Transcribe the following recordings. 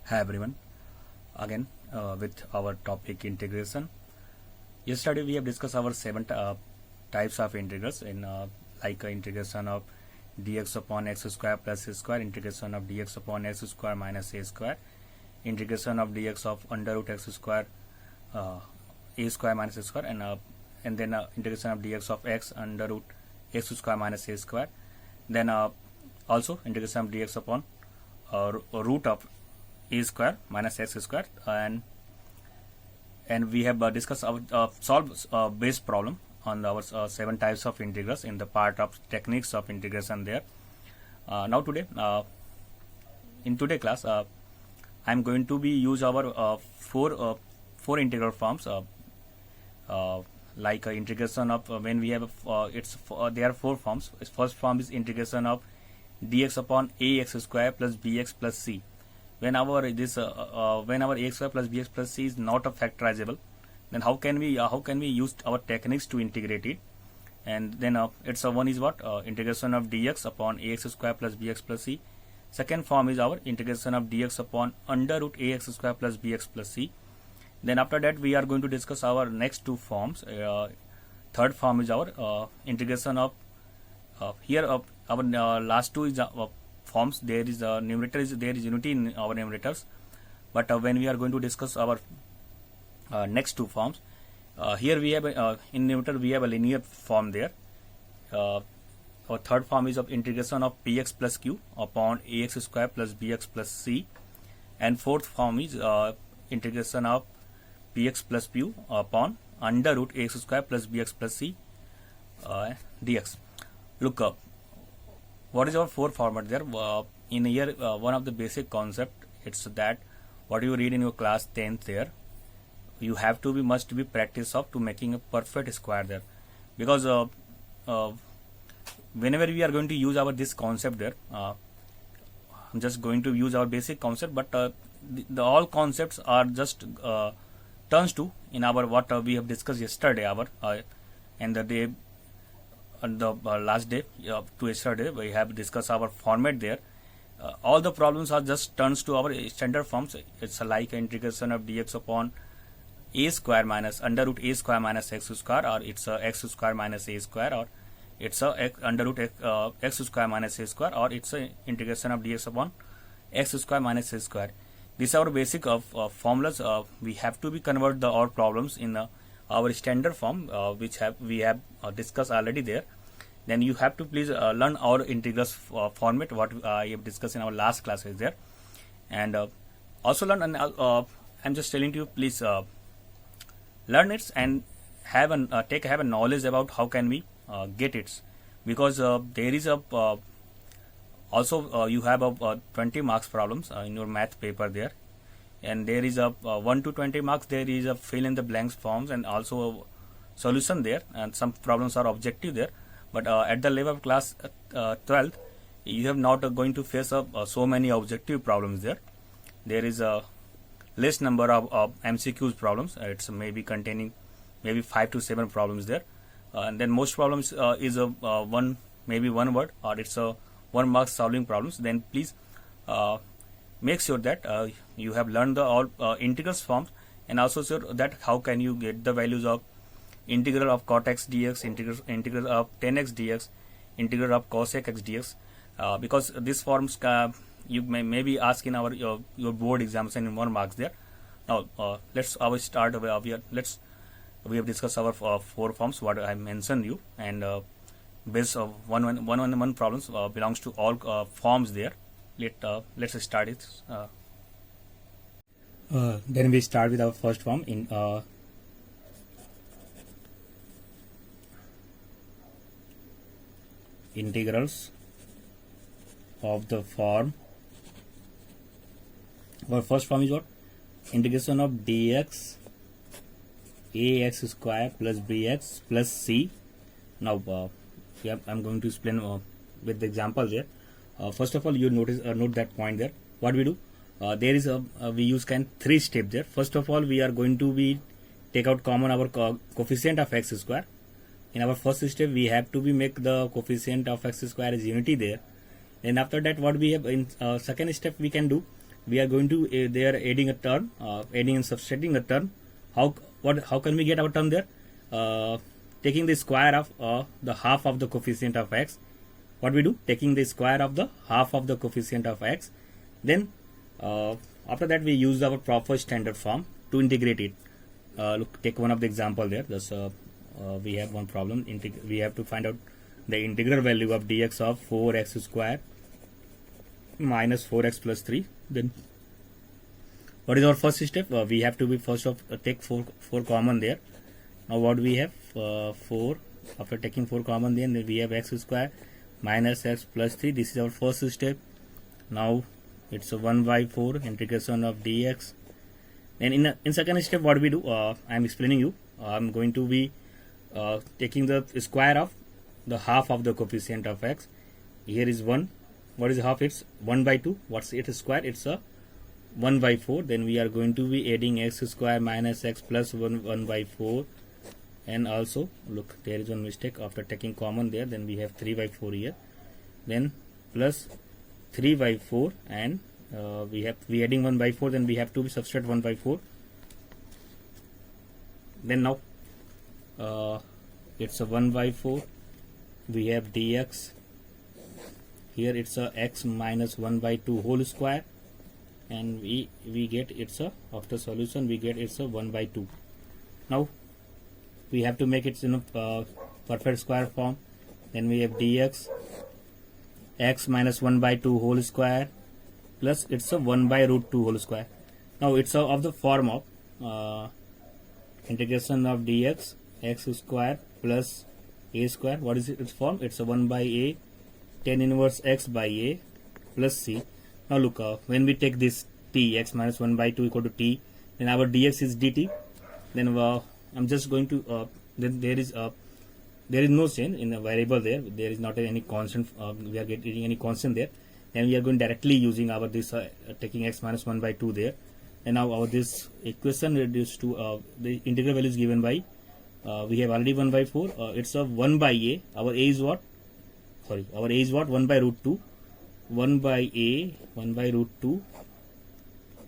Hi everyone, again with our topic integration. Yesterday we have discussed our seven types of integrals in integration of dx upon x square plus a square, integration of dx upon x square minus a square, integration of dx of under root x square a square minus a square, and then integration of dx of x under root x square minus a square. Then also integration of dx upon root of a square minus x square, and we have discussed our solve base problem on our seven types of integrals in the part of techniques of integration there. Now today in today class I am going to be use our four integral forms integration of when we have there are four forms. First form is integration of dx upon ax square plus bx plus c. When our ax square plus bx plus c is not a factorizable, then how can we use our techniques to integrate it? And then it's one is what integration of dx upon ax square plus bx plus c. Second form is our integration of dx upon under root ax square plus bx plus c. Then after that we are going to discuss our next two forms. Third form is our integration of our last two is forms. There is a numerator there is unity in our numerators, but when we are going to discuss our next two forms, here we have in numerator we have a linear form there. Our third form is of integration of px plus q upon ax square plus bx plus c, and fourth form is integration of px plus q upon under root ax square plus bx plus c dx. Look up. What is our four format there? In here, one of the basic concept, it's that what you read in your class 10th there, you have to be must be practice of to making a perfect square there, because whenever we are going to use our this concept there, I'm just going to use our basic concept, but the all concepts are just turns to in our what we have discussed yesterday our and the day. On the last day to yesterday we have discussed our format there. All the problems are just turns to our standard forms. It's like integration of dx upon a square minus under root a square minus x square, or it's a x square minus a square, or it's a under root x square minus a square, or it's a integration of dx upon x square minus a square. These are our basic of formulas. We have to be convert our problems in our standard form, which we have discussed already there. Then you have to please learn our integrals format what I have discussed in our last classes there, and also learn. And I'm just telling you, please learn it and have a knowledge about how can we get it, because there is a also you have a 20 marks problems in your math paper there. And there is a 1 to 20 marks, there is a fill in the blanks forms and also a solution there, and some problems are objective there. But at the level of class 12th, you have not going to face so many objective problems there. There is a less number of MCQs problems. It's maybe containing maybe 5 to 7 problems there, and then most problems is a one word, or it's a 1 mark solving problems. Then please make sure that you have learned the all integrals forms, and also sure that how can you get the values of integral of cot x dx, integral of tan x dx, integral of cosec x dx, because these forms you may be asked in our your board examination in 1 marks there. Now let's start we have discussed our four forms what I mentioned you, and base of one problems belongs to all forms there. Let's start it. Then we start with our first form in integrals of the form. Our first form is what? Integration of dx ax square plus bx plus c. Now I'm going to explain with the example there. First of all, you note that point there. What we do? There is we use three steps there. First of all, we are going to be take out common our coefficient of x square. In our first step, we have to be make the coefficient of x square as unity there. Then after that, what we have in second step we can do, we are going to they are adding a term, adding and subtracting a term. How can we get our term there? Taking the square of the half of the coefficient of x. What we do? Taking the square of the half of the coefficient of x. Then after that we use our proper standard form to integrate it. Look, take one of the example there. Thus we have one problem. We have to find out the integral value of dx of 4x square minus 4x plus 3. Then what is our first step? We have to be first of take 4 common there. Now what we have? 4. After taking 4 common, then we have x square minus x plus 3. This is our first step. Now it's a 1 by 4 integration of dx. And in second step, what we do? I am explaining you. I am going to be taking the square of the half of the coefficient of x. Here is 1. What is half? It's 1 by 2. What's it square? It's a 1 by 4. Then we are going to be adding x square minus x plus 1 by 4. And also, look, there is one mistake. After taking common there, then we have 3 by 4 here. Then plus 3 by 4, and we adding 1 by 4. Then we have to subtract 1 by 4. Then now it's a 1 by 4. We have dx. Here it's a x minus 1 by 2 whole square, and we get it's a, after solution we get it's a 1 by 2. Now we have to make it in a perfect square form. Then we have dx x minus 1 by 2 whole square plus it's a 1 by root 2 whole square. Now it's of the form of integration of dx x square plus a square. What is its form? It's a 1 by a tan inverse x by a plus c. Now look, when we take this t, x minus 1 by 2 equal to t, then our dx is dt. Then I'm just going to then there is no change in the variable there. There is not any constant. We are getting any constant there, and we are going directly using our this taking x minus 1 by 2 there. And now our this equation reduced to the integral value is given by we have already 1 by 4. It's a 1 by a. Our a is what? Sorry, our a is what? 1 by root 2. 1 by a, 1 by root 2.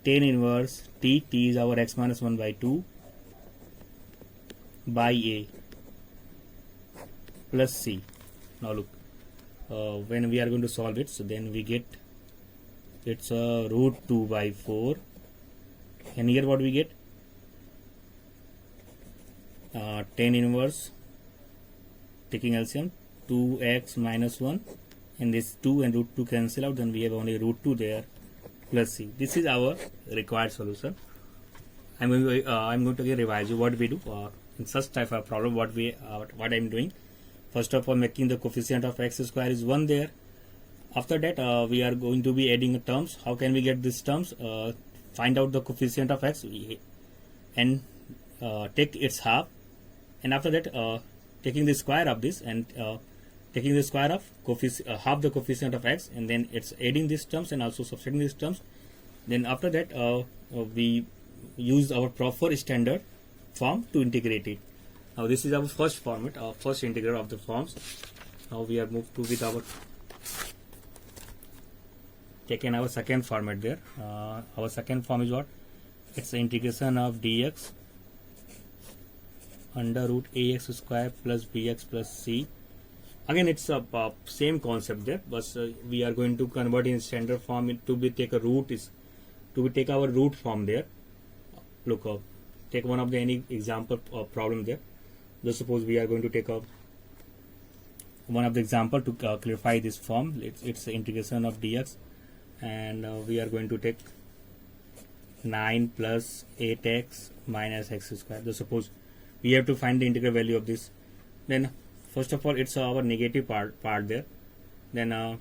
Tan inverse t. T is our x minus 1 by 2 by a plus c. Now look, when we are going to solve it, so then we get it's a root 2 by 4, and here what we get? Tan inverse, taking LCM, 2x minus 1, and this 2 and root 2 cancel out, then we have only root 2 there plus c. This is our required solution. I'm going to revise you what we do in such type of problem. What I'm doing, first of all, making the coefficient of x square is 1 there. After that we are going to be adding terms. How can we get these terms? Find out the coefficient of x and take its half, and after that taking the square of this and taking the square of half the coefficient of x, and then it's adding these terms and also subtracting these terms. Then after that we use our proper standard form to integrate it. Now this is our first format, our first integral of the forms. Now we are moved to with our taken our second format there. Our second form is what? It's the integration of dx under root ax square plus bx plus c. Again, it's a same concept there, but we are going to convert in standard form to be take a root is to take our root form there. Look, take one of the any example problem there. Just suppose we are going to take a one of the example to clarify this form. It's the integration of dx, and we are going to take 9 plus 8x minus x square. Just suppose we have to find the integral value of this. Then first of all, it's our negative part there. Then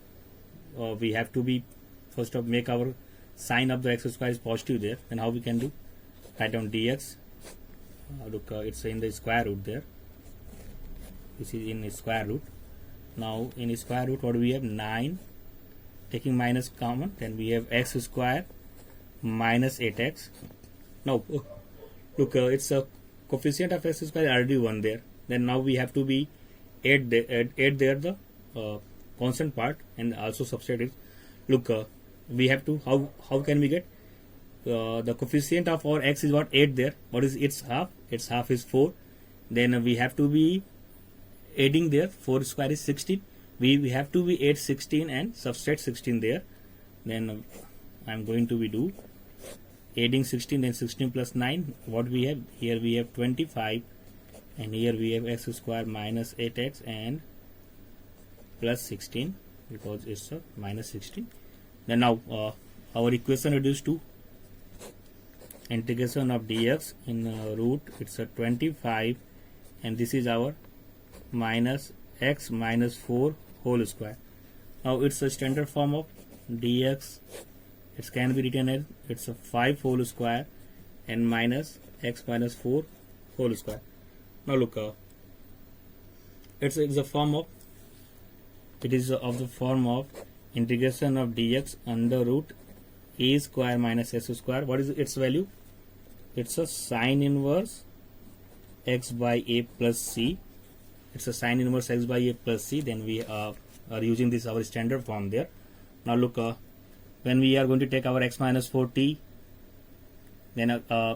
we have to be first of make our sign of the x square is positive there. Then how we can do? Write down dx. Look, it's in the square root there. This is in the square root. Now in the square root, what do we have? 9. Taking minus common, then we have x square minus 8x. Now look, it's a coefficient of x square already 1 there. Then now we have to be add there the constant part and also subtract it. Look, we have to, how can we get the coefficient of our x is what, 8 there. What is its half? Its half is 4. Then we have to be adding there, 4 square is 16. We have to be add 16 and subtract 16 there. Then I'm going to be do adding 16, then 16 plus 9. What we have here, we have 25, and here we have x square minus 8x and plus 16 because it's a minus 16. Then now our equation reduced to integration of dx in root, it's a 25, and this is our minus x minus 4 whole square. Now it's a standard form of dx. It can be written as it's a 5 whole square and minus x minus 4 whole square. Now look, it's a form of, it is of the form of integration of dx under root a square minus s square. What is its value? It's a sine inverse x by a plus c. It's a sine inverse x by a plus c. Then we are using this our standard form there. Now look, when we are going to take our x minus 4t, then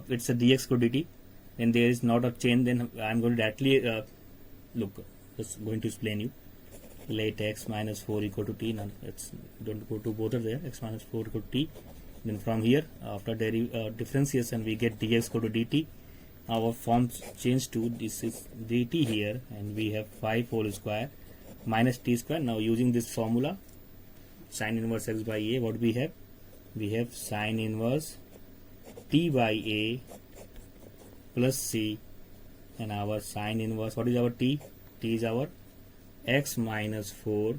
it's a dx to dt, then there is not a change. Then I'm going to directly look, just going to explain you. Let x minus 4 equal to t. Now let's don't go to both of there. X minus 4 equal to t. Then from here, after differentiation, we get dx equal to dt. Our form changed to this is dt here, and we have 5 whole square minus t square. Now using this formula, sine inverse x by a, what we have? We have sine inverse t by a plus c, and our sine inverse, what is our t? T is our x minus 4,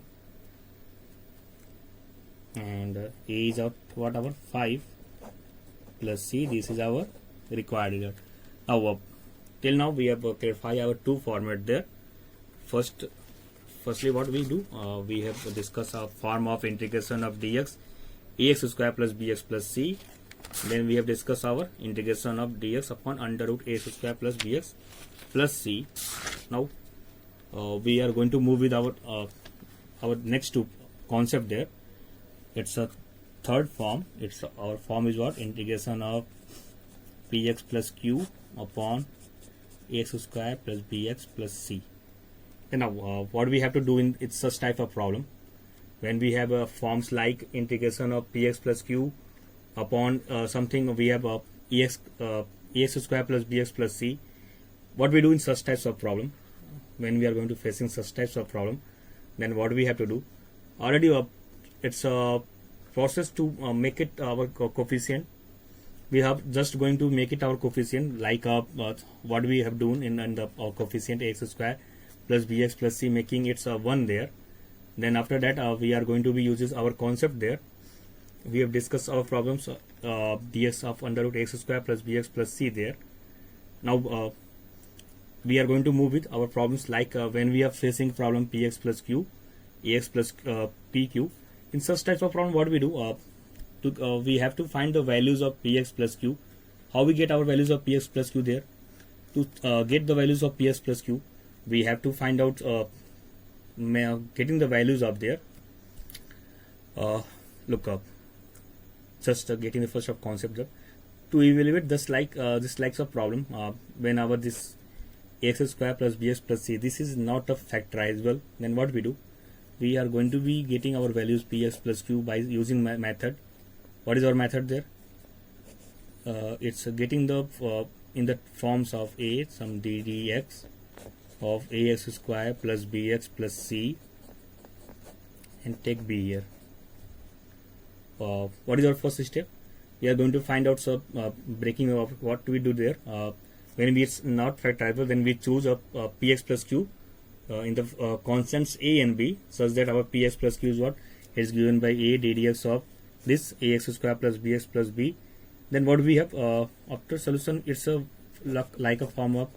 and a is our what, our 5 plus c. This is our required result. Now till now we have clarified our two format there. Firstly, what we do, we have discussed a form of integration of dx ax square plus bx plus c. Then we have discussed our integration of dx upon under root ax square plus bx plus c. Now we are going to move with our next two concept there. It's a third form. It's our form is what, integration of px plus q upon ax square plus bx plus c. And now what we have to do in it's such type of problem, when we have forms like integration of px plus q upon something, we have ax square plus bx plus c. What we do in such types of problem, when we are going to facing such types of problem, then what we have to do, already it's a process to make it our coefficient. We have just going to make it our coefficient like what we have done in the coefficient ax square plus bx plus c, making it's 1 there. Then after that we are going to be uses our concept there. We have discussed our problems dx of under root ax square plus bx plus c there. Now we are going to move with our problems like when we are facing problem px plus q, ax plus pq. In such types of problem, what we do, we have to find the values of px plus q. How we get our values of px plus q there? To get the values of px plus q, we have to find out getting the values of there. Look up, just getting the first of concept there. To evaluate this likes of problem, when our this ax square plus bx plus c, this is not a factorizable, then what we do, we are going to be getting our values px plus q by using method. What is our method there? It's getting the in the forms of a some ddx of ax square plus bx plus c, and take b here. What is our first step? We are going to find out breaking of what we do there. When it's not factorizable, then we choose a px plus q in the constants a and b, such that our px plus q is what is given by a ddx of this ax square plus bx plus b. Then what we have after solution, it's a like a form of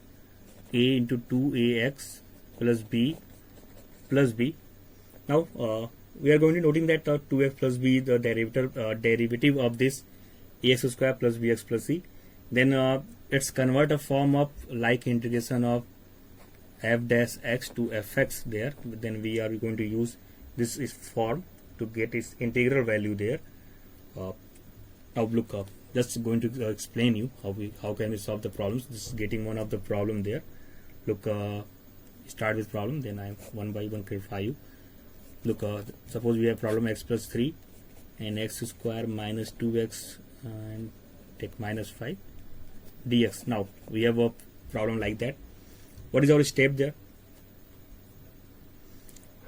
a into 2ax plus b plus b. Now we are going to noting that 2x plus b, the derivative of this ax square plus bx plus c. Then let's convert a form of like integration of f dash x to fx there. Then we are going to use this form to get its integral value there. now look up. Just going to explain you how can we solve the problems. This is getting one of the problem there. Look, start with problem, then I one by one clarify you. Look, suppose we have problem x plus 3 and x square minus 2x and take minus 5 dx. Now we have a problem like that. What is our step there?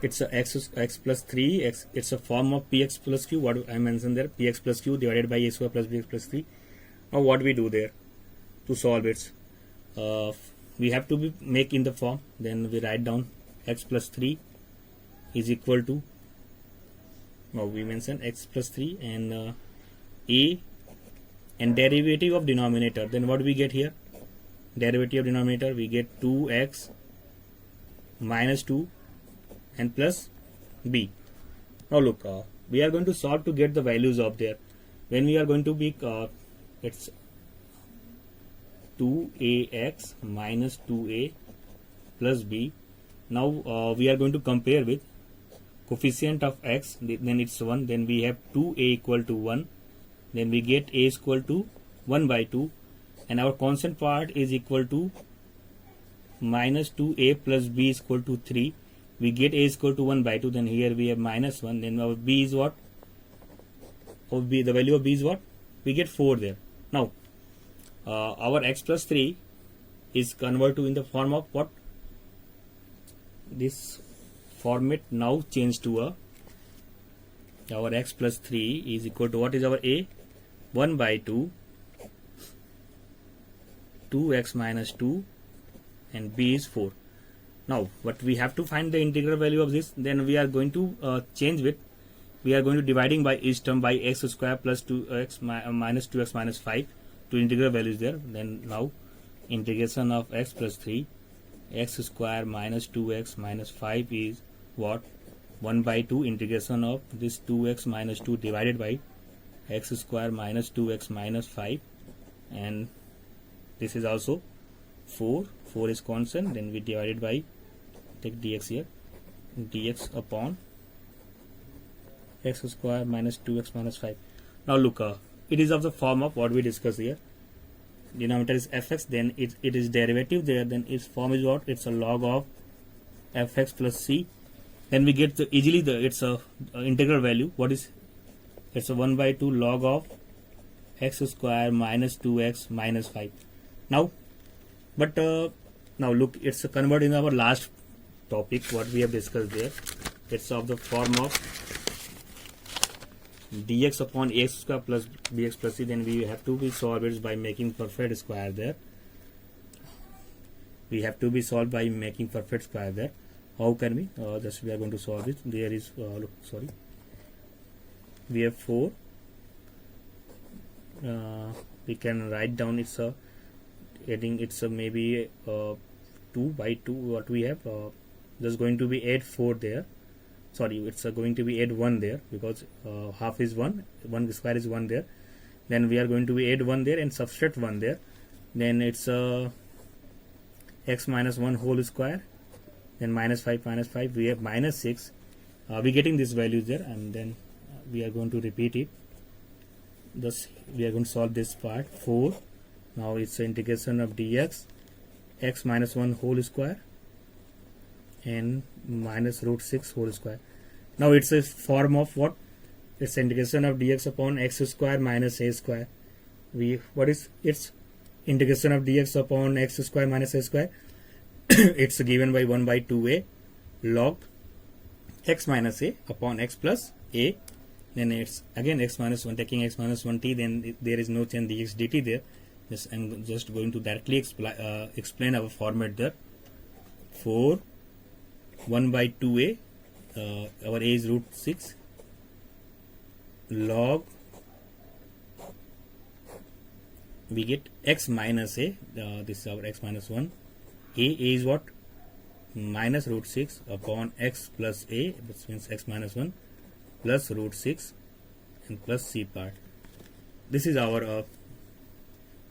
It's a x plus 3 x. It's a form of px plus q. What I mentioned there, px plus q divided by a square plus bx plus 3. Now what we do there to solve it? We have to be make in the form. Then we write down x plus 3 is equal to. Now we mention x plus 3 and a and derivative of denominator. Then what we get here? Derivative of denominator, we get 2x minus 2 and plus b. Now look, we are going to solve to get the values of there. When we are going to be it's 2ax minus 2a plus b. Now we are going to compare with coefficient of x, then it's 1, then we have 2a equal to 1, then we get a is equal to 1 by 2, and our constant part is equal to minus 2a plus b is equal to 3. We get a is equal to 1 by 2, then here we have minus 1, then our b is what? Of b, the value of b is what? We get 4 there. Now our x plus 3 is converted to in the form of what? This format now changed to our x plus 3 is equal to what is our a? 1 by 2, 2x minus 2, and b is 4. Now what we have to find the integral value of this, then we are going to change with, we are going to dividing by each term by x square plus 2x minus 2x minus 5 to integral values there. Then now integration of x plus 3, x square minus 2x minus 5 is what? 1 by 2 integration of this 2x minus 2 divided by x square minus 2x minus 5, and this is also 4 is constant, then we divided by, take dx here, dx upon x square minus 2x minus 5. Now look, it is of the form of what we discussed here. Denominator is fx, then it is derivative there, then its form is what? It's a log of fx plus c. Then we get easily it's a integral value. What is? It's a 1 by 2 log of x square minus 2x minus 5. Now, but now look, it's a convert in our last topic what we have discussed there. It's of the form of dx upon ax square plus bx plus c. Then we have to be solved it by making perfect square there. We have to be solved by making perfect square there. How can we? Just we are going to solve it. There is look, sorry. We have 4. We can write down it's a adding it's a maybe 2 by 2. What we have? There's going to be add 4 there. Sorry, it's going to be add 1 there because half is 1. 1 square is 1 there. Then we are going to be add 1 there and subtract 1 there. Then it's x minus 1 whole square. Then minus 5 we have minus 6. We getting this values there, and then we are going to repeat it. Thus we are going to solve this part 4. Now it's the integration of dx x minus 1 whole square and minus root 6 whole square. Now it's a form of what? It's integration of dx upon x square minus a square. What is its integration of dx upon x square minus a square? It's given by 1 by 2a log x minus a upon x plus a. Then it's again x minus 1, taking x minus 1t, then there is no change dx dt there. I'm just going to directly explain our format there. 4 1 by 2a, our a is root 6 log, we get x minus a, this is our x minus 1, a is what? Minus root 6 upon x plus a, which means x minus 1 plus root 6 and plus c part. This is our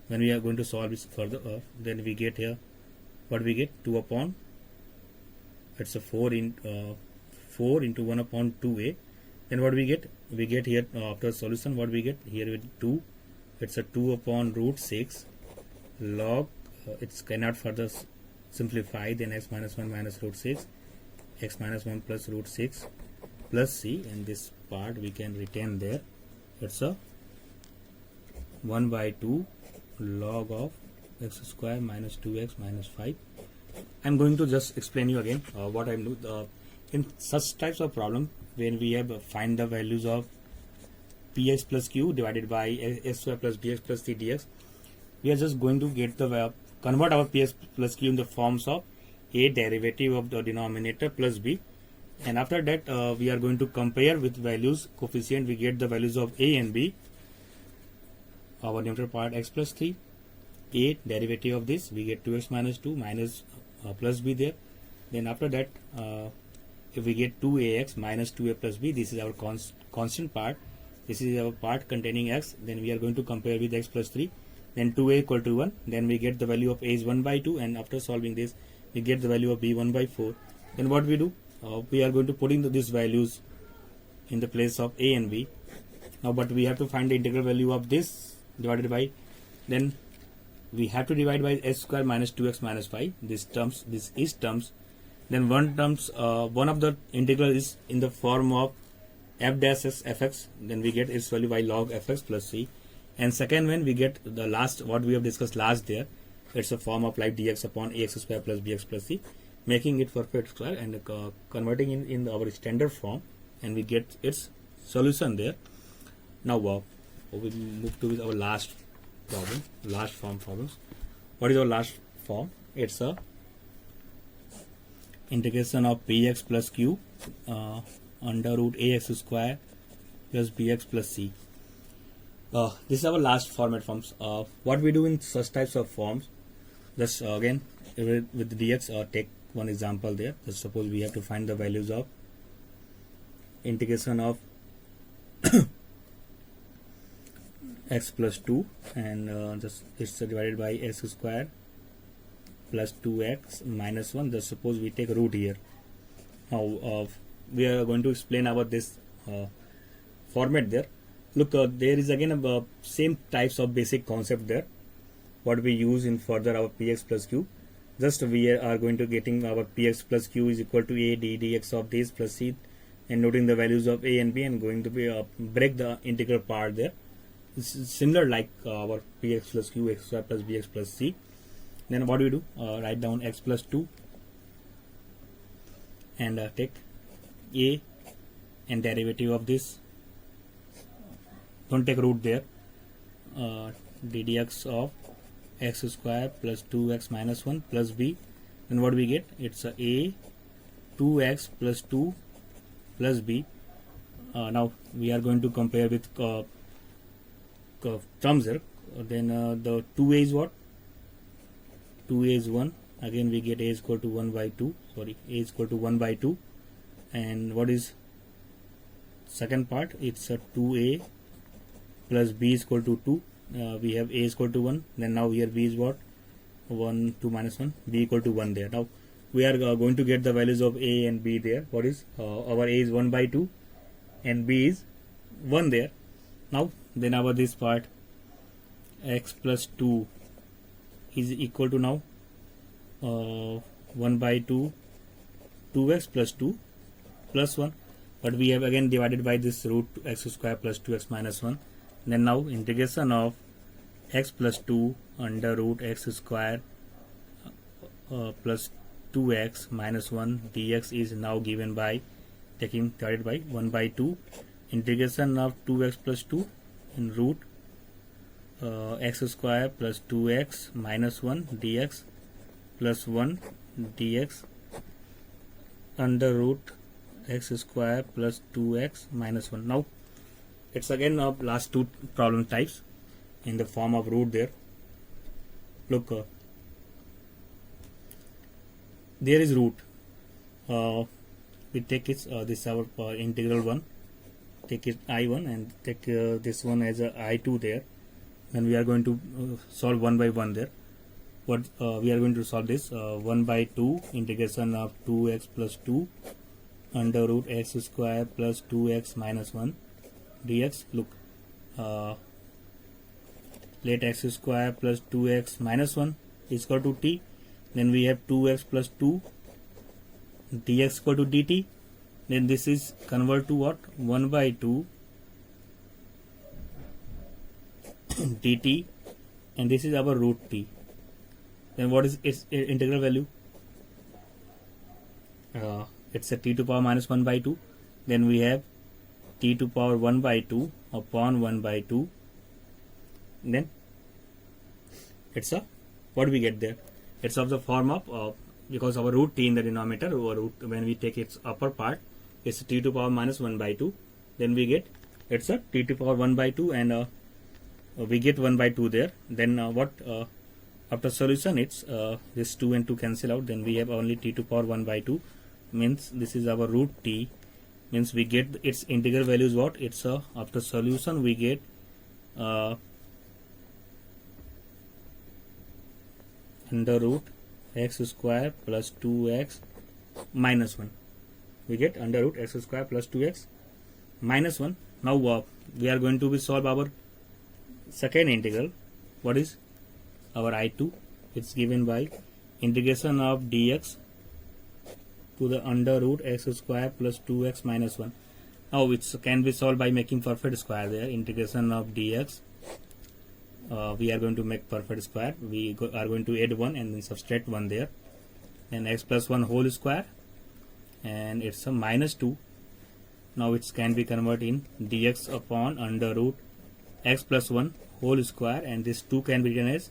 when we are going to solve this further, then we get here what we get? 2 upon, it's a 4 into 1 upon 2a Then what we get? We get here after solution, what we get here with 2. It's a 2 upon root 6 log, it's cannot further simplify, then x minus 1 minus root 6, x minus 1 plus root 6 plus c, and this part we can retain there. It's a 1 by 2 log of x square minus 2x minus 5. I'm going to just explain you again what I'm doing. In such types of problem, when we have find the values of px plus q divided by s square plus bx plus c dx, we are just going to get the convert our px plus q in the forms of a derivative of the denominator plus b, and after that we are going to compare with values coefficient. We get the values of a and b. Our numerator part x plus 3, a derivative of this we get 2x minus 2 minus plus b there. Then after that if we get 2ax minus 2a plus b, this is our constant part, this is our part containing x, then we are going to compare with x plus 3, then 2a equal to 1, then we get the value of a is 1 by 2, and after solving this we get the value of b 1 by 4. Then what we do, we are going to put in these values in the place of a and b. Now but we have to find the integral value of this divided by, then we have to divide by s square minus 2x minus 5, this is terms. Then one of the integral is in the form of f dash s fx, then we get its value by log fx plus c. And second one we get the last, what we have discussed last there, it's a form of like dx upon ax square plus bx plus c, making it perfect square and converting in our standard form, and we get its solution there. Now we move to our last problem, last form problems. What is our last form? It's a integration of px plus q under root ax square plus bx plus c. This is our last format forms. What we do in such types of forms, just again with dx, take one example there. Just suppose we have to find the values of integration of x plus 2, and just it's divided by x square plus 2x minus 1. Just suppose we take root here. Now we are going to explain about this format there. Look, there is again same types of basic concept there what we use in further our px plus q. Just we are going to getting our px plus q is equal to a dx of this plus c, and noting the values of a and b, and going to be break the integral part there. It's similar like our px plus q x square plus bx plus c. Then what do we do? Write down x plus 2 and take a and derivative of this. Don't take root there. ddx of x square plus 2x minus 1 plus b. Then what we get? It's a 2x plus 2 plus b. Now we are going to compare with terms here. Then the 2a is what? 2a is 1. Again we get a is equal to 1 by 2. Sorry, a is equal to 1 by 2. And what is second part? It's a 2a plus b is equal to 2. We have a is equal to 1. Then now here b is what? 1, 2 minus 1. B equal to 1 there. Now we are going to get the values of a and b there. What is our a is 1 by 2 and b is 1 there. Now then our this part x plus 2 is equal to now 1 by 2 2x plus 2 plus 1, but we have again divided by this root x square plus 2x minus 1. Then now integration of x plus 2 under root x square plus 2x minus 1 dx is now given by taking divided by 1 by 2 integration of 2x plus 2 in root x square plus 2x minus 1 dx plus 1 dx under root x square plus 2x minus 1. Now it's again last two problem types in the form of root there. Look, there is root. We take it this our integral one, take it I1 and take this one as a I2 there. Then we are going to solve one by one there. What we are going to solve this 1 by 2 integration of 2x plus 2 under root x square plus 2x minus 1 dx. Look, let x square plus 2x minus 1 is equal to t. Then we have 2x plus 2 dx equal to dt. Then this is convert to what? 1 by 2 dt, and this is our root t. Then what is its integral value? It's a t to power minus 1 by 2. Then we have t to power 1 by 2 upon 1 by 2. Then it's a, what do we get there? It's of the form of because our root t in the denominator, or root, when we take its upper part, it's t to power minus 1 by 2. Then we get, it's a t to power 1 by 2, and we get 1 by 2 there. Then what, after solution, it's this 2 and 2 cancel out. Then we have only t to power 1 by 2, means this is our root t, means we get its integral values. What? It's after solution we get under root x square plus 2x minus 1. We get under root x square plus 2x minus 1. Now we are going to solve our second integral. What is our I2? It's given by integration of dx to the under root x square plus 2x minus 1. Now it can be solved by making perfect square there. Integration of dx, we are going to make perfect square. We are going to add 1 and then subtract 1 there. Then x plus 1 whole square, and it's a minus 2. Now it can be converted in dx upon under root x plus 1 whole square, and this 2 can be written as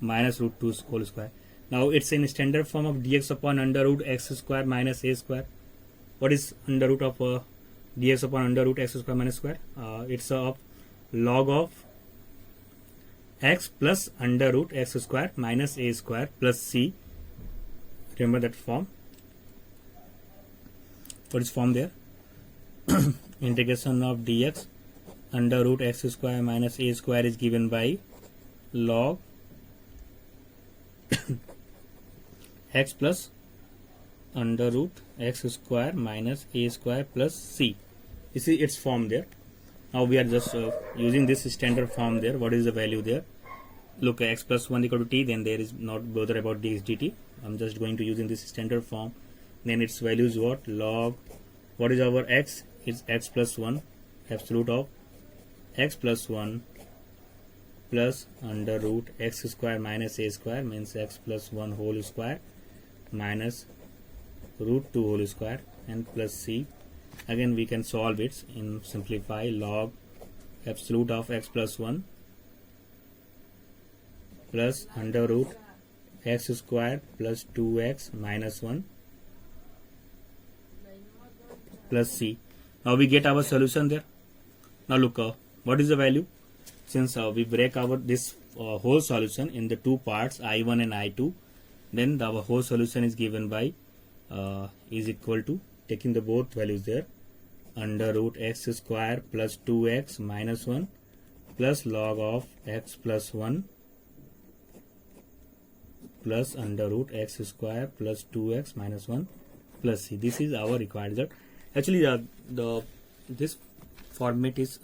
minus root 2 whole square. Now it's in standard form of dx upon under root x square minus a square. What is under root of dx upon under root x square minus square? It's of log of x plus under root x square minus a square plus c. Remember that form. What is form there? Integration of dx under root x square minus a square is given by log x plus under root x square minus a square plus c. You see its form there. Now we are just using this standard form there. What is the value there? Look, x plus 1 equal to t, then there is not bother about dx dt. I'm just going to using this standard form. Then its value is what? Log, what is our x? Is x plus 1, absolute of x plus 1 plus under root x square minus a square, means x plus 1 whole square minus root 2 whole square, and plus c. Again we can solve it in simplify. Log absolute of x plus 1 plus under root x square plus 2x minus 1 plus c. Now we get our solution there. Now look, what is the value? Since we break our this whole solution in the two parts, I1 and I2, then our whole solution is given by is equal to, taking the both values there, under root x square plus 2x minus 1 plus log of x plus 1 plus under root x square plus 2x minus 1 plus c. This is our required result. Actually this format is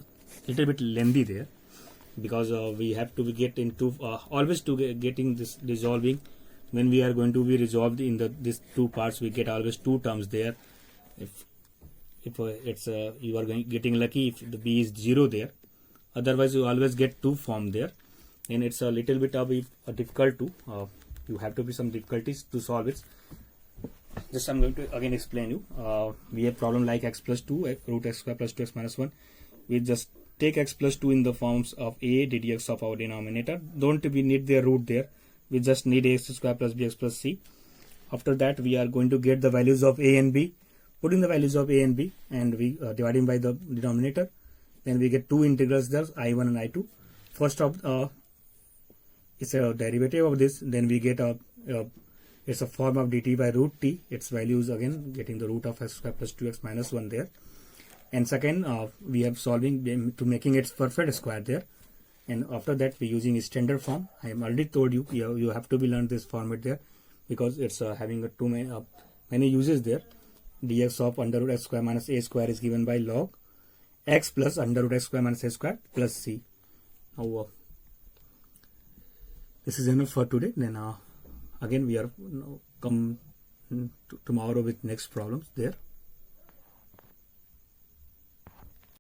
little bit lengthy there, because we have to get into always to getting this resolving. When we are going to be resolved in these two parts, we get always two terms there. If it's you are getting lucky if the b is 0 there, otherwise you always get two form there, and it's a little bit of difficult to you have to be some difficulties to solve it. Just I'm going to again explain you. We have problem like x plus 2 root x square plus 2x minus 1. We just take x plus 2 in the forms of a ddx of our denominator. Don't we need the root there? We just need ax square plus bx plus c. After that we are going to get the values of a and b. Put in the values of a and b, and we dividing by the denominator. Then we get two integrals there, I1 and I2. First of it's a derivative of this. Then we get it's a form of dt by root t. Its values again getting the root of x square plus 2x minus 1 there. And second, we have solving to making its perfect square there. And after that we using standard form. I have already told you you have to be learned this format there, because it's having too many uses there. dx of under root x square minus a square is given by log x plus under root x square minus a square plus c. Now this is enough for today. Then again we are come tomorrow with next problems there.